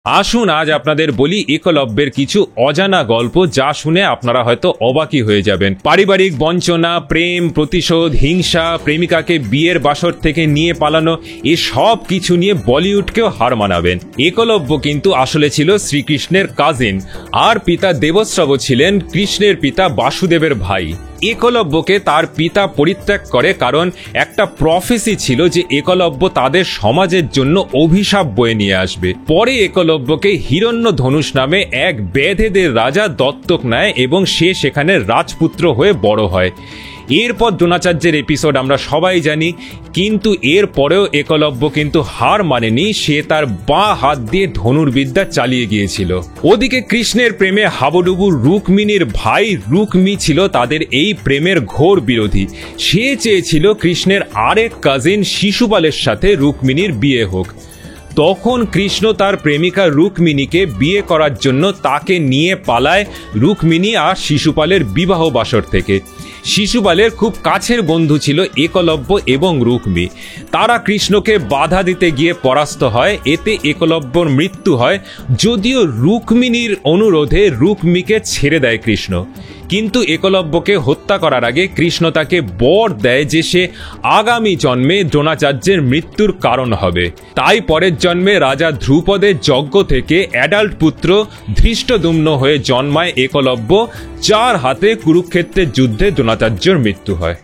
আসুন আজ আপনাদের বলি একলব্যের কিছু অজানা গল্প, যা শুনে আপনারা হয়তো অবাকই হয়ে যাবেন। পারিবারিক বঞ্চনা, প্রেম, প্রতিশোধ, হিংসা, প্রেমিকাকে বিয়ের বাসর থেকে নিয়ে পালানো, এসব কিছু নিয়ে বলিউডকেও হার মানাবেন। একলব্য কিন্তু আসলে ছিল শ্রীকৃষ্ণের কাজিন, আর পিতা দেবশ্রব ছিলেন কৃষ্ণের পিতা বাসুদেবের ভাই। একলব্যকে তার পিতা পরিত্যাগ করে, কারণ একটা প্রফেসি ছিল যে একলব্য তাদের সমাজের জন্য অভিশাপ বয়ে নিয়ে আসবে। পরে একলব্যকে হিরণ্যধনুষ নামে এক বেধেদের রাজা দত্তক নেয় এবং সে সেখানে রাজপুত্র হয়ে বড় হয়। এরপর দ্রোণাচার্যের এপিসোড আমরা সবাই জানি, কিন্তু এর পরেও একলব্য কিন্তু হার মানেনি। সে তার বাঁ হাত দিয়ে ধনুর্বিদ্যা চালিয়ে গিয়েছিল। ওদিকে কৃষ্ণের প্রেমে হাবুডুবু রুক্মিণীর ভাই রুক্মী ছিল তাদের এই প্রেমের ঘোর বিরোধী। সে চেয়েছিল কৃষ্ণের আরেক কাজিন শিশুপালের সাথে রুক্মিণীর বিয়ে হোক। তখন কৃষ্ণ তার প্রেমিকা রুক্মিণীকে বিয়ে করার জন্য তাকে নিয়ে পালায় রুক্মিণী আর শিশুপালের বিবাহ বাসর থেকে। শিশুপালের খুব কাছের বন্ধু ছিল একলব্য এবং রুক্মী। তারা কৃষ্ণকে বাধা দিতে গিয়ে পরাস্ত হয়। এতে একলব্যর মৃত্যু হয়, যদিও রুক্মিণীর অনুরোধে রুক্মীকে ছেড়ে দেয় কৃষ্ণ। কিন্তু একলব্যকে হত্যা করার আগে কৃষ্ণ তাকে বর দেয় যে সে আগামী জন্মে দ্রোণাচার্যের মৃত্যুর কারণ হবে। তাই পরের জন্মে রাজা ধ্রুপদের যজ্ঞ থেকে অ্যাডাল্ট পুত্র ধৃষ্টদ্যুম্ন হয়ে জন্মায় একলব্য, যার হাতে কুরুক্ষেত্রের যুদ্ধে দ্রোণাচার্যের মৃত্যু হয়।